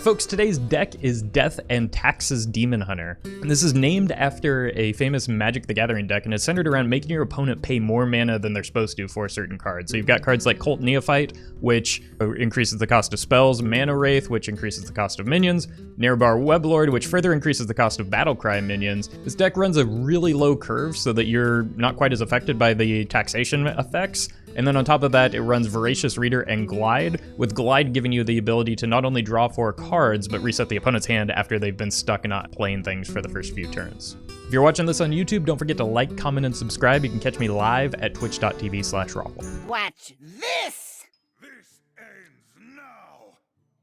folks, today's deck is Death and Tax's Demon Hunter. And this is named after a famous Magic the Gathering deck, and it's centered around making your opponent pay more mana than they're supposed to for a certain card. So you've got cards like Cult Neophyte, which increases the cost of spells, Mana Wraith, which increases the cost of minions, Nerub'ar Weblord, which further increases the cost of Battlecry minions. This deck runs a really low curve so that you're not quite as affected by the taxation effects. And then on top of that, it runs Voracious Reader and Glide, with Glide giving you the ability to not only draw 4 cards, but reset the opponent's hand after they've been stuck and not playing things for the first few turns. If you're watching this on YouTube, don't forget to like, comment, and subscribe. You can catch me live at twitch.tv/Roffle. Watch this! This ends now.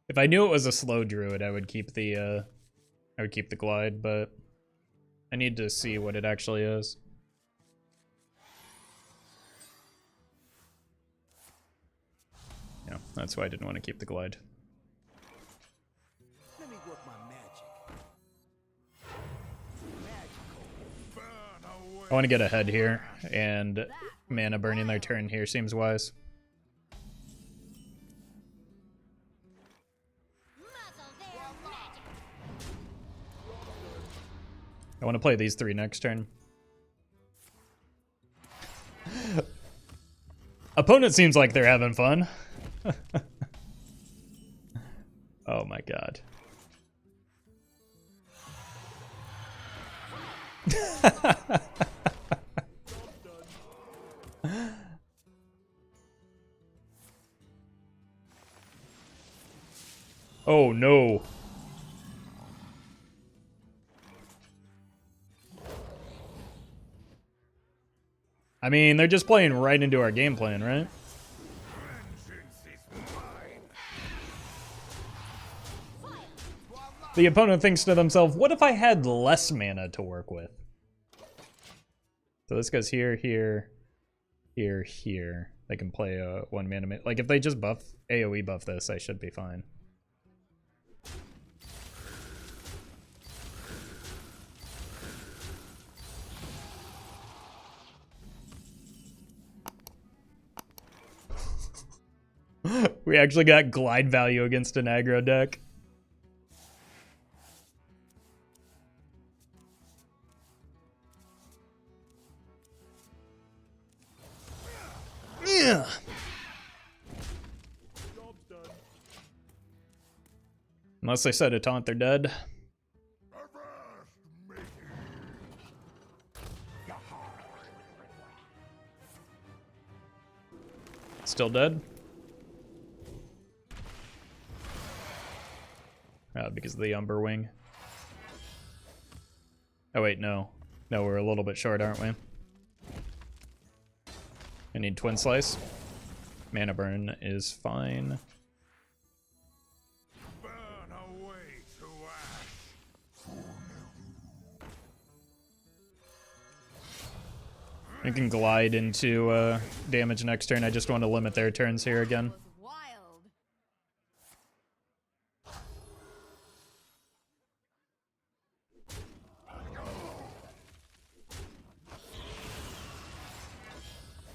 If I knew it was a slow Druid, I would keep the Glide, but I need to see what it actually is. Yeah, that's why I didn't want to keep the Glide. Let me work my magic. I want to get ahead here, and mana burning their turn here seems wise. I want to play these 3 next turn. Opponent seems like they're having fun. Oh my god. Oh no. I mean, they're just playing right into our game plan, right? The opponent thinks to themselves, what if I had less mana to work with? So this goes here, here, here, here. They can play a 1 mana. Like, if they just buff, AoE buff this, I should be fine. We actually got glide value against an aggro deck. Yeah. Unless they set a taunt, they're dead. Still dead? Because of the Umberwing. Oh wait, no. No, we're a little bit short, aren't we? I need Twin Slice. Mana burn is fine. Burn away to ash. I can glide into damage next turn. I just want to limit their turns here again.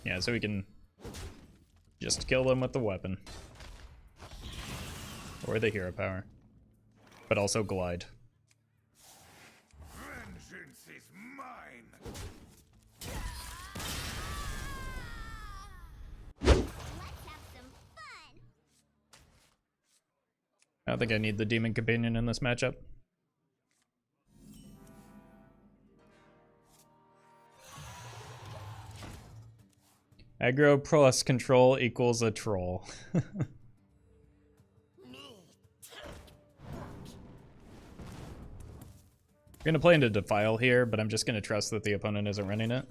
Yeah, so we can just kill them with the weapon. Or the hero power. But also glide. Vengeance is mine. Let's have some fun. I don't think I need the Demon Companion in this matchup. Aggro plus control equals a troll. I'm gonna play into Defile here, but I'm just gonna trust that the opponent isn't running it.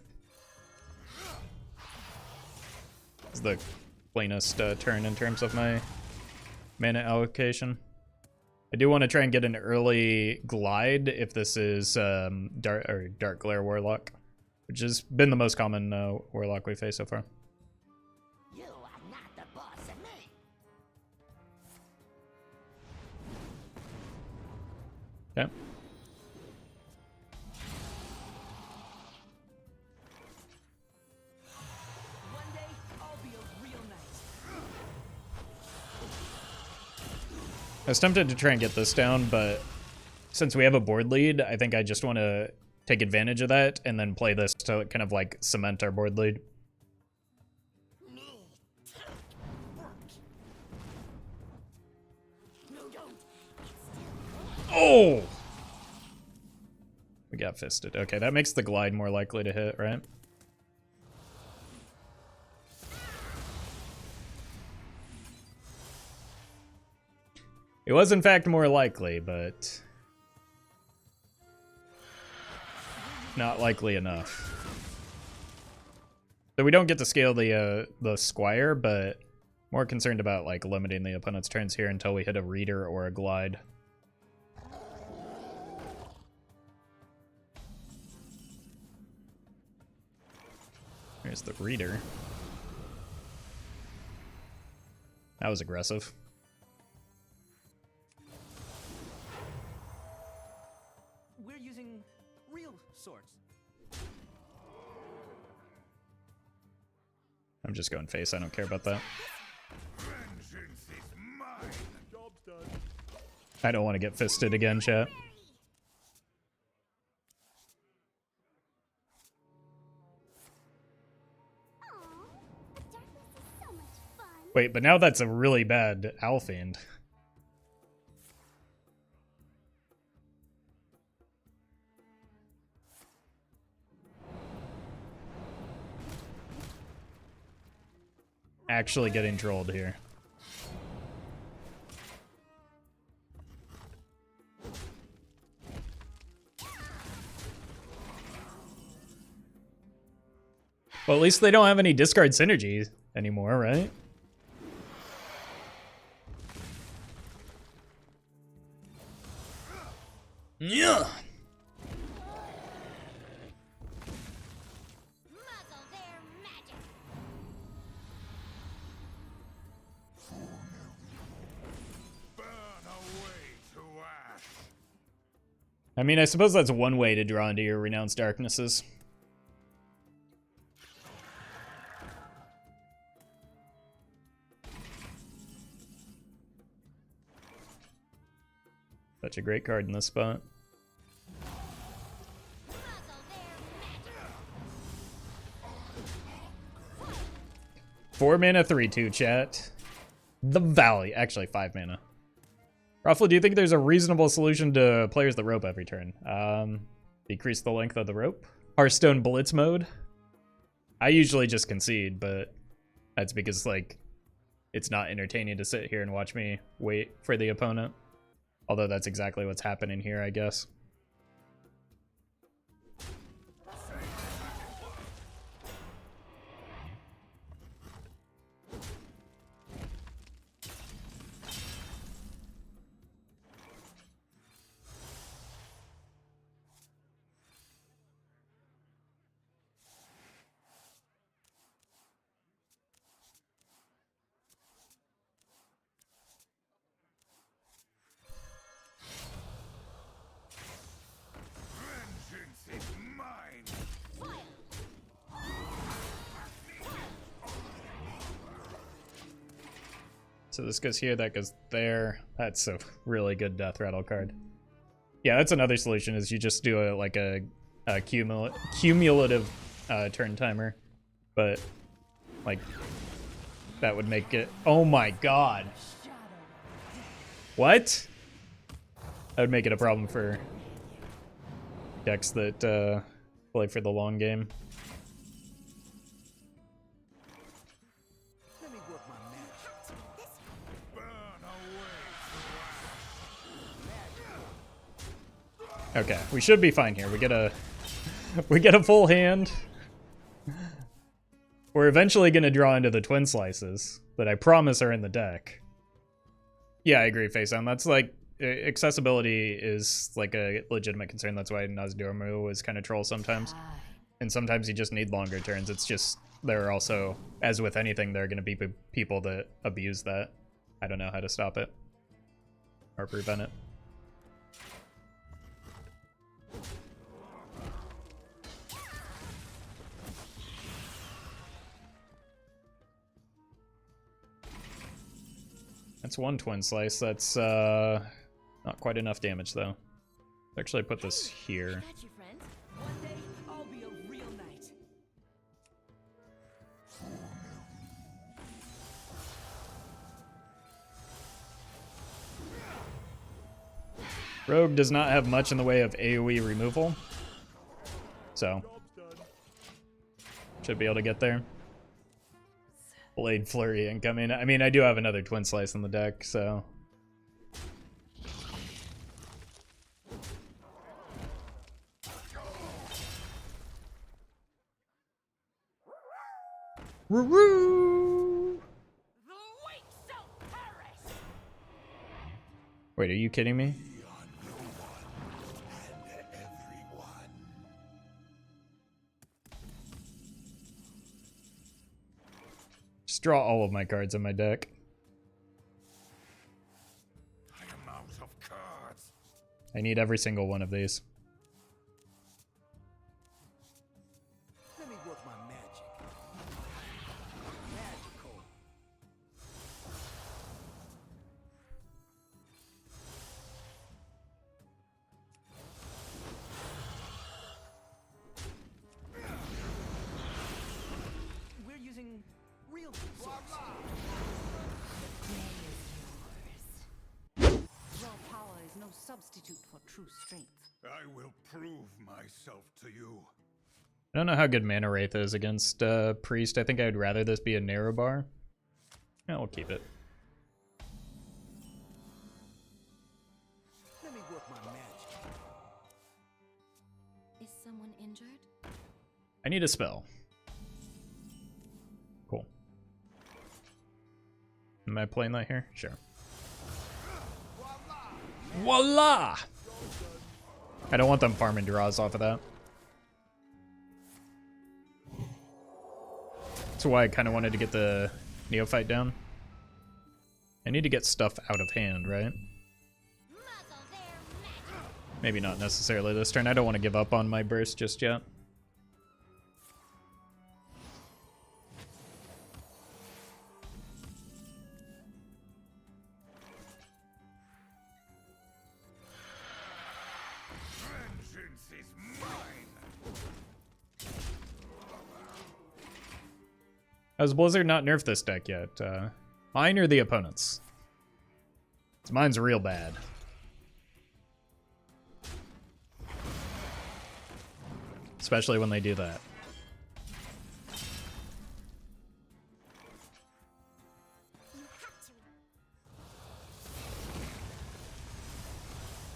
It's the cleanest turn in terms of my mana allocation. I do want to try and get an early glide if this is Dark Glare Warlock, which has been the most common Warlock we faced so far. You are not the boss of me. Okay. One day, I'll be a real knight. I was tempted to try and get this down, but since we have a board lead, I think I just want to take advantage of that and then play this to kind of like cement our board lead. Oh! We got fisted. Okay, that makes the glide more likely to hit, right? It was in fact more likely, but not likely enough. So we don't get to scale the Squire, but more concerned about like limiting the opponent's turns here until we hit a Reader or a Glide. Here's the Reader. That was aggressive. We're using real swords. I'm just going face. I don't care about that. Vengeance is mine. Job's done. I don't want to get fisted again, chat. Aw, the darkness is so much fun. Wait, but now that's a really bad Battlefiend. Actually getting trolled here. Well, at least they don't have any discard synergy anymore, right? Yeah. Muzzle their magic. Burn away to ash. I mean, I suppose that's one way to draw into your Renounced Darknesses. Such a great card in this spot. Muzzle their magic. 4 mana, 3/2, chat. The Valley. Actually, 5 mana. Roffle, do you think there's a reasonable solution to players that rope every turn? Decrease the length of the rope? Hearthstone Blitz mode? I usually just concede, but that's because, like, it's not entertaining to sit here and watch me wait for the opponent. Although that's exactly what's happening here, I guess. Vengeance is mine. So this goes here, that goes there. That's a really good Death Rattle card. Yeah, that's another solution, is you just do a cumulative turn timer. But, like, that would make it... Oh my god! What? That would make it a problem for decks that play for the long game. Let me work my magic. Burn away to ash. Okay, we should be fine here. We get a we get a full hand. We're eventually gonna draw into the twin slices that I promise are in the deck. Yeah, I agree, Faceon. That's like accessibility is like a legitimate concern. That's why Nozdormu is kind of troll sometimes. And sometimes you just need longer turns. It's just there are also, as with anything, there are going to be people that abuse that. I don't know how to stop it or prevent it. That's It's one Twin Slice. That's not quite enough damage, though. Actually, put this here. I got you, friend. One day, I'll be a real knight. Rogue does not have much in the way of AoE removal, so should be able to get there. Blade Flurry incoming. I mean, I do have another Twin Slice in the deck, so... Woo-woo! Wait, are you kidding me? Just draw all of my cards in my deck. I am out of cards. I need every single one of these. Let me work my magic. Magical. We're using real swords. Raw power is no substitute for true strength. I will prove myself to you. I don't know how good Mana Wraith is against Priest. I think I'd rather this be a Nerub'ar. Yeah, we'll keep it. Let me work my magic. Is someone injured? I need a spell. Cool. Am I playing that here? Sure. Voila! I don't want them farming draws off of that. That's why I kind of wanted to get the Neophyte down. I need to get stuff out of hand, right? Maybe not necessarily this turn. I don't want to give up on my burst just yet. Vengeance is mine. Has Blizzard not nerfed this deck yet? Mine or the opponents? 'Cause mine's real bad. Especially when they do that.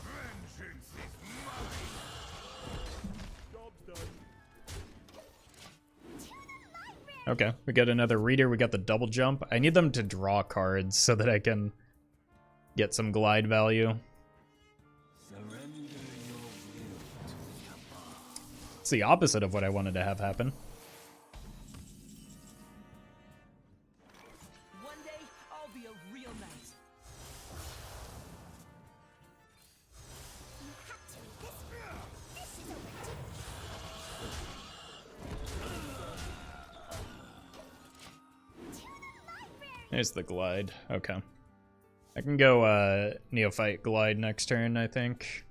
Vengeance is mine. Okay, we got another reader. We got the double jump. I need them to draw cards so that I can get some glide value. It's the opposite of what I wanted to have happen. One day, I'll be a real knight. There's the glide. Okay. I can go Neophyte glide next turn, I think.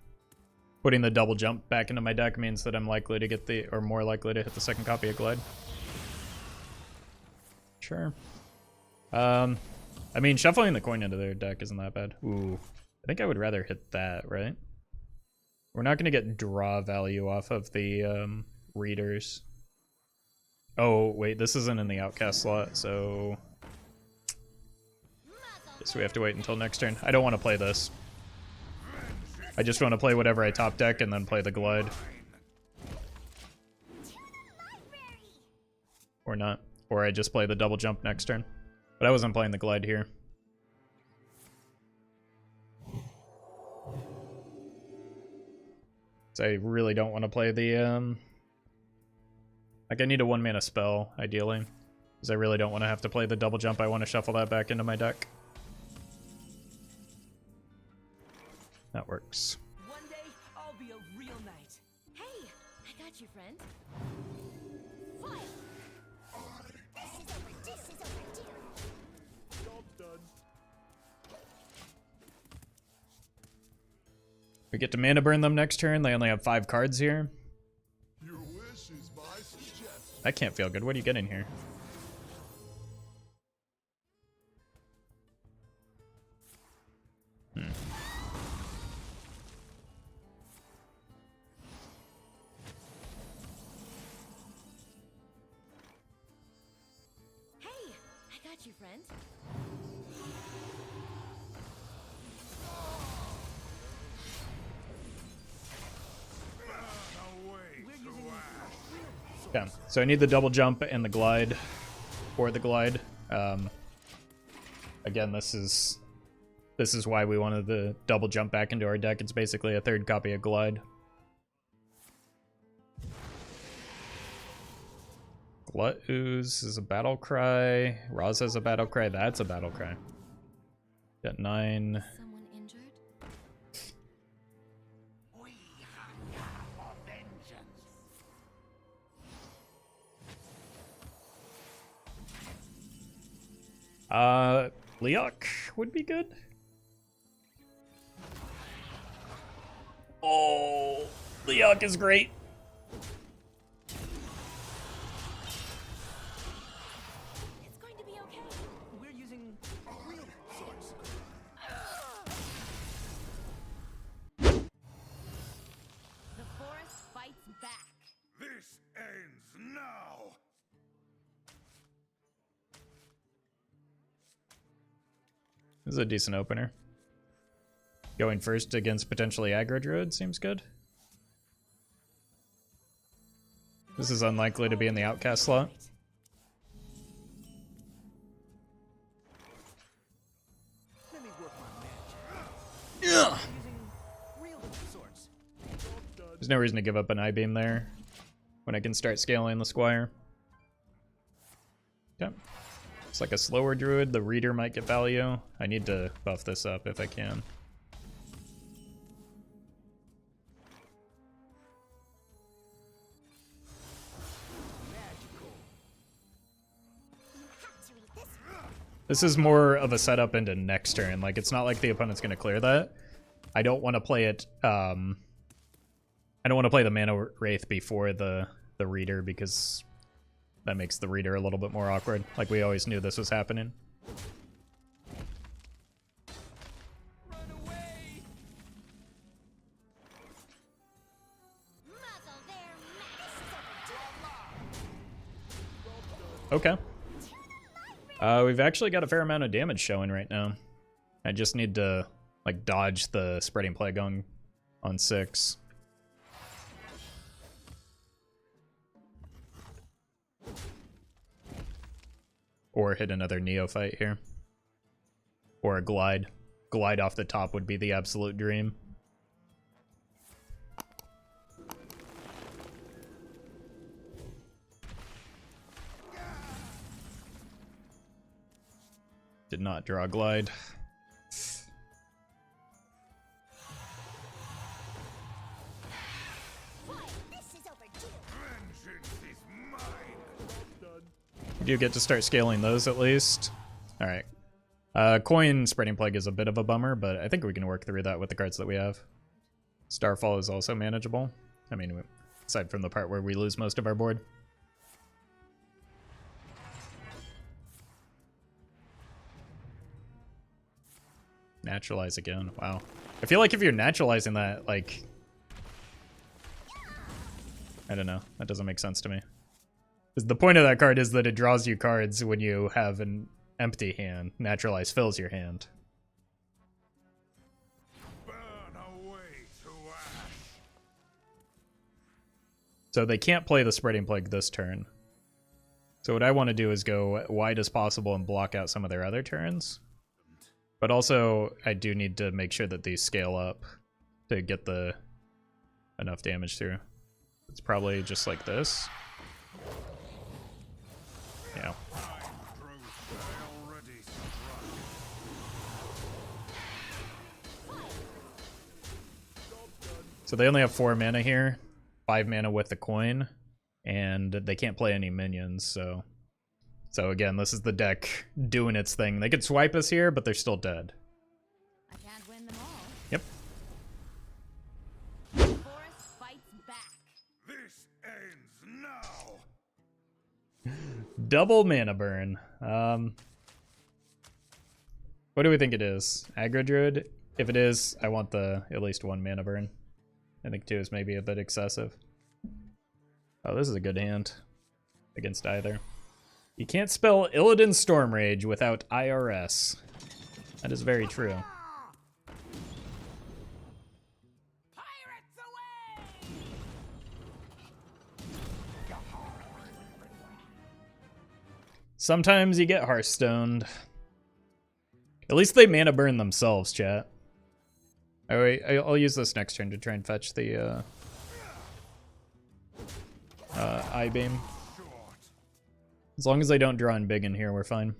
Putting the double jump back into my deck means that I'm likely to get the, or more likely to hit the second copy of glide. Sure. I mean, shuffling the coin into their deck isn't that bad. Ooh. I think I would rather hit that, right? We're not going to get draw value off of the readers. Oh, wait, this isn't in the outcast slot, so... guess we have to wait until next turn. I don't want to play this. I just want to play whatever I top deck and then play the glide. Or not. Or I just play the double jump next turn. But I wasn't playing the glide here. So I really don't want to play the, like I need a 1-mana spell, ideally. Because I really don't want to have to play the double jump. I want to shuffle that back into my deck. That works. One day, I'll be a real knight. Hey, I got you, friend. We get to mana burn them next turn. They only have 5 cards here. Your wish is my suggestion. That can't feel good. What do you get in here? Hey, I got you, friend. Okay, so I need the double jump and the glide, or the glide. Again, this is why we wanted the double jump back into our deck. It's basically a third copy of glide. Glut Ooze is a battle cry. Raz has a battle cry. That's a battle cry. Got 9. Someone injured? We hunger for vengeance. Leok would be good. Oh, Leok is great. It's going to be okay. We're using real swords. The forest fights back. This ends now. This is a decent opener. Going first against potentially aggro druid seems good. This is unlikely to be in the outcast slot. Let me work my magic. We're using real swords. There's no reason to give up an I-beam there when I can start scaling the Squire. Okay. It's like a slower druid. The reader might get value. I need to buff this up if I can. This is more of a setup into next turn. Like, it's not like the opponent's going to clear that. I don't want to play it. I don't want to play the mana Wraith before the reader because that makes the reader a little bit more awkward. Like, we always knew this was happening. Run away! Muzzle their Okay. We've actually got a fair amount of damage showing right now. I just need to, like, dodge the Spreading Plague on 6. Or hit another Neophyte here. Or a glide. Glide off the top would be the absolute dream. Did not draw glide. We do get to start scaling those at least. Alright. Coin Spreading Plague is a bit of a bummer, but I think we can work through that with the cards that we have. Starfall is also manageable. I mean, aside from the part where we lose most of our board. Naturalize again. Wow. I feel like if you're naturalizing that, like... I don't know. That doesn't make sense to me. 'Cause the point of that card is that it draws you cards when you have an empty hand. Naturalize fills your hand. Burn away to ash. So they can't play the Spreading Plague this turn. So what I want to do is go wide as possible and block out some of their other turns. But also, I do need to make sure that these scale up to get the enough damage through. It's probably just like this. Yeah. So they only have 4 mana here, 5 mana with the coin, and they can't play any minions, so again, this is the deck doing its thing. They could swipe us here, but they're still dead. I can't win them all. Yep. Double mana burn. What do we think it is? Aggro Druid? If it is, I want the at least 1 mana burn. I think 2 is maybe a bit excessive. Oh, this is a good hand against either. You can't spell Illidan Stormrage without IRS. That is very true. Pirates away! Sometimes you get Hearthstoned. At least they mana burn themselves, chat. Oh wait, I'll use this next turn to try and fetch the I-beam. As long as they don't draw in big in here, we're fine.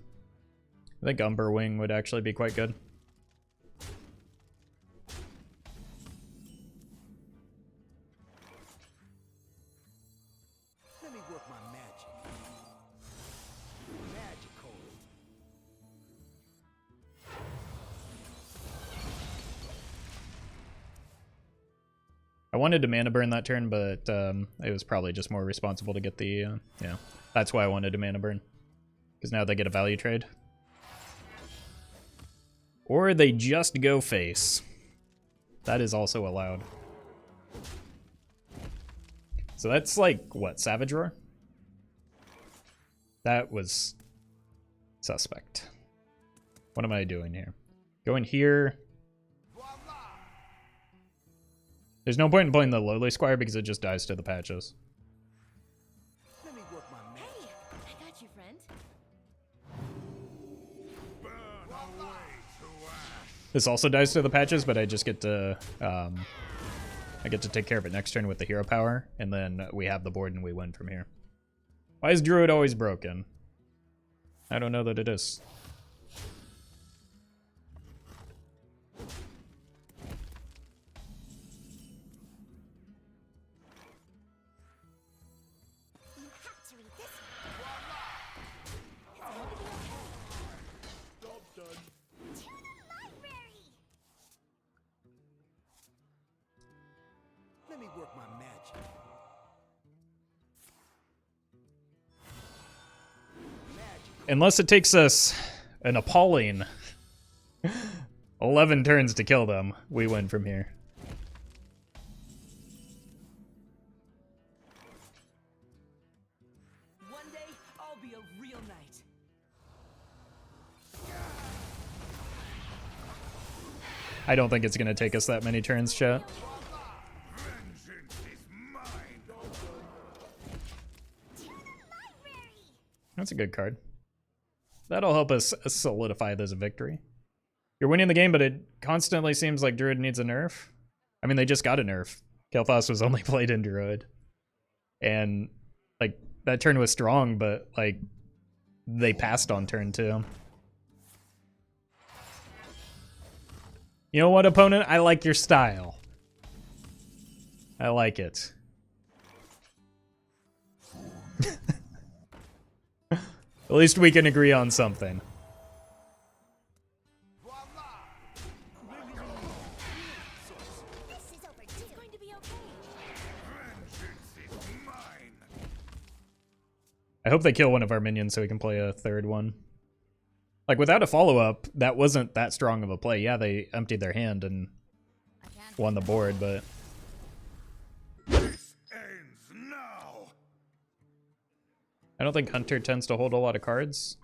I think Umberwing would actually be quite good. Let me work my magic. Magical. I wanted to mana burn that turn, but it was probably just more responsible to get the, yeah. That's why I wanted to mana burn. Because now they get a value trade. Or they just go face. That is also allowed. So that's like, what, Savage Roar? That was suspect. What am I doing here? Going here. There's no point in playing the lowly Squire because it just dies to the patches. Let me work my magic. Hey, I got you, friend. Burn away to ash. This also dies to the patches, but I just get to I get to take care of it next turn with the hero power, and then we have the board and we win from here. Why is Druid always broken? I don't know that it is. You have to read this. Job done. To the library. Let me work my magic. Unless it takes us an appalling 11 turns to kill them, we win from here. One day, I'll be a real knight. I don't think it's going to take us that many turns, chat. Vengeance is mine. To the library. That's a good card. That'll help us solidify this victory. You're winning the game, but it constantly seems like Druid needs a nerf. I mean, they just got a nerf. Kael'thas was only played in Druid. And, like, that turn was strong, but, like, they passed on turn 2. You know what, opponent? I like your style. I like it. At least we can agree on something. This is overdue. It's going to be okay. Vengeance is mine. I hope they kill one of our minions so we can play a third one. Like, without a follow-up, that wasn't that strong of a play. Yeah, they emptied their hand and I can't. won the board, but This ends now. I don't think Hunter tends to hold a lot of cards.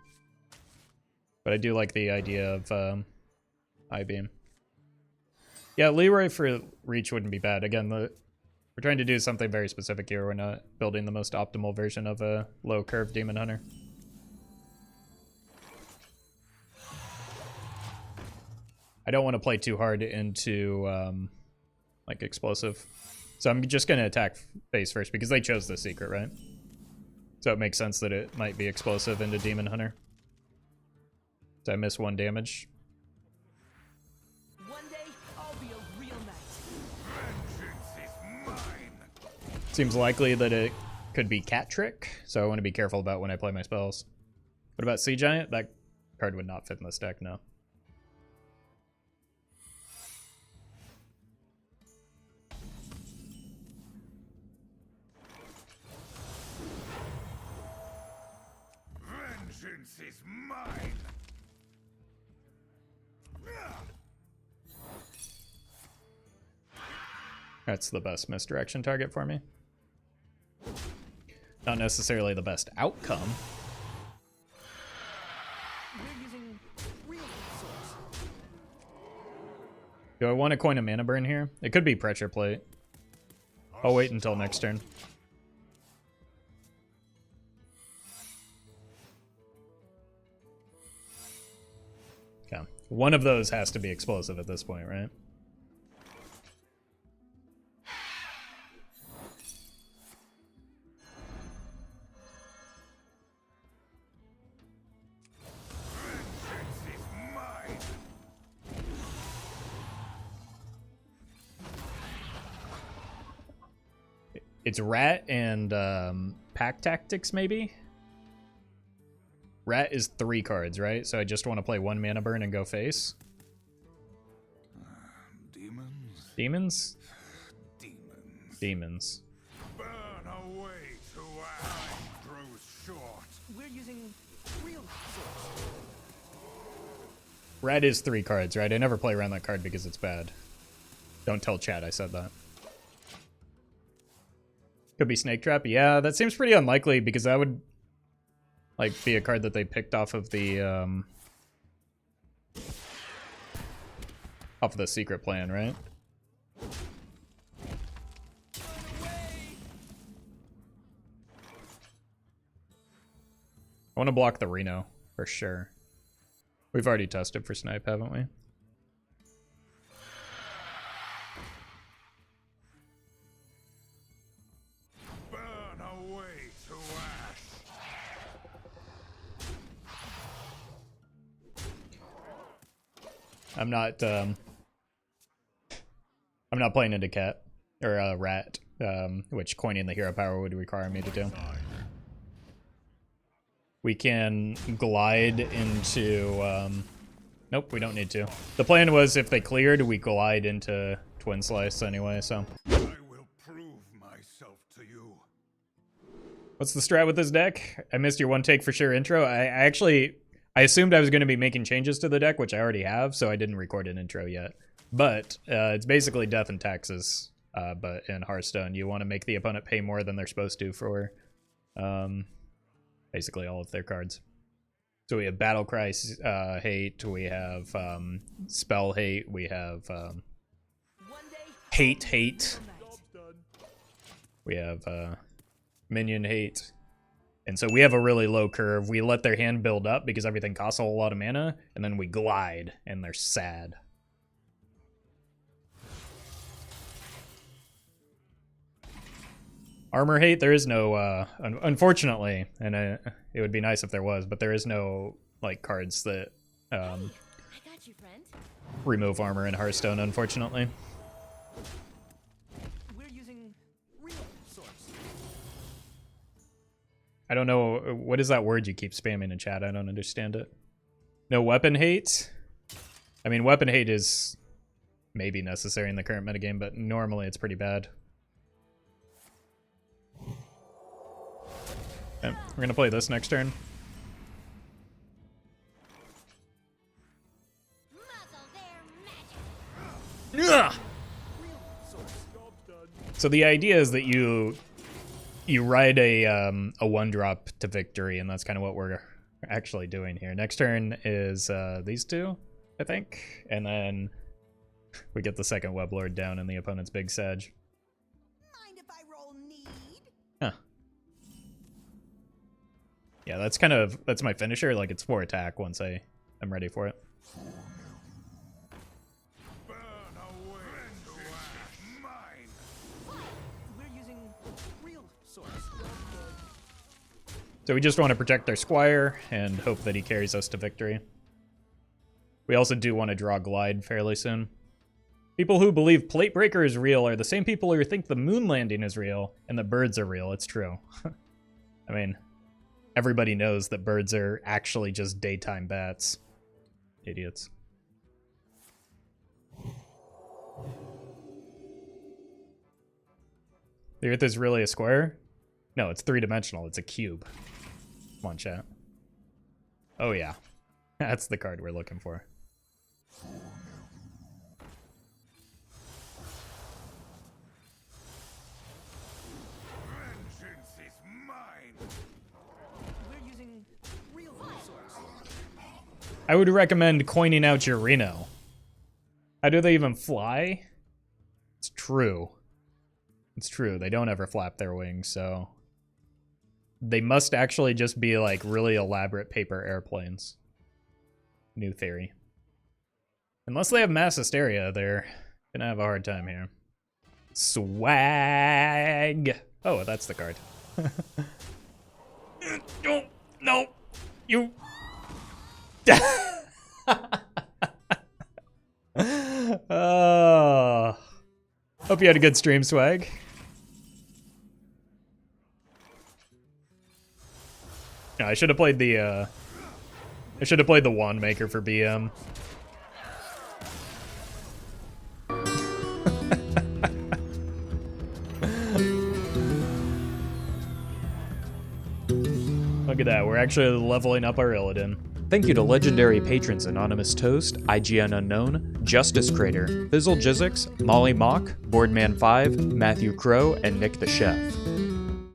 But I do like the idea of I-beam. Yeah, Leroy for reach wouldn't be bad. Again, we're trying to do something very specific here. We're not building the most optimal version of a low-curve Demon Hunter. I don't want to play too hard into like explosive. So I'm just going to attack face first because they chose the secret, right? So it makes sense that it might be explosive into Demon Hunter. So I miss 1 damage. One day, I'll be a real knight. Vengeance is mine. Seems likely that it could be Cat Trick, so I want to be careful about when I play my spells. What about Sea Giant? That card would not fit in this deck, no. Vengeance is mine. That's the best misdirection target for me. Not necessarily the best outcome. We're using real source. Do I want to coin a mana burn here? It could be pressure plate. I'll wait until next turn. Okay. One of those has to be explosive at this point, right? Vengeance is mine. It's Rat and Pack Tactics, maybe? Rat is 3 cards, right? So I just want to play 1 mana burn and go face. Demons? Demons? Demons. Demons. Burn away to ash grows short. We're using real source. Rat is 3 cards, right? I never play around that card because it's bad. Don't tell chat I said that. Could be Snake Trap. Yeah, that seems pretty unlikely because that would like be a card that they picked off of the secret plan, right? I want to block the Reno for sure. We've already tested for snipe, haven't we? Burn away to ash. I'm not playing into cat or rat, which coining the hero power would require me to do. We can glide into nope, we don't need to. The plan was if they cleared, we glide into Twin Slice anyway, so. I will prove myself to you. What's the strat with this deck? I missed your one take for sure intro. I assumed I was going to be making changes to the deck, which I already have, so I didn't record an intro yet. But it's basically death and taxes, but in Hearthstone. You want to make the opponent pay more than they're supposed to for basically all of their cards. So we have Battle Cry hate, we have Spell hate, we have hate, we have Minion hate. And so we have a really low curve. We let their hand build up because everything costs a whole lot of mana, and then we glide, and they're sad. Armor hate, there is no, unfortunately, and it would be nice if there was, but there is no, like, cards that I got you, friend. remove armor in Hearthstone, unfortunately. We're using real source. I don't know, what is that word you keep spamming in chat? I don't understand it. No weapon hate? I mean, weapon hate is maybe necessary in the current metagame, but normally it's pretty bad. Okay, we're gonna play this next turn. Muzzle their magic. So the idea is that you ride a 1-drop to victory, and that's kind of what we're actually doing here. Next turn is these two, I think, and then we get the second Weblord down in the opponent's big Sag. Mind if I roll need? Huh. Yeah, that's my finisher. Like, it's 4 attack once I'm ready for it. Burn away to ash. Mine. We're using real source. So we just want to protect our Squire and hope that he carries us to victory. We also do want to draw Glide fairly soon. People who believe Plate Breaker is real are the same people who think the moon landing is real and that birds are real. It's true. I mean, everybody knows that birds are actually just daytime bats. Idiots. The Earth is really a square? No, it's 3-dimensional. It's a cube. Come on, chat. Oh yeah. That's the card we're looking for. Vengeance is mine. We're using real resources. I would recommend coining out your Reno. How do they even fly? It's true. It's true. They don't ever flap their wings, so... They must actually just be, like, really elaborate paper airplanes. New theory. Unless they have mass hysteria, they're gonna have a hard time here. Swag! Oh, that's the card. No! No! You... Hope you had a good stream, Swag. No, I should have played the Wand Maker for BM. Look at that, we're actually leveling up our Illidan. Thank you to legendary patrons Anonymous Toast, IGN Unknown, Justice Crater, Fizzle Jizzix, Molly Mock, Boardman5, Matthew Crow, and Nick the Chef.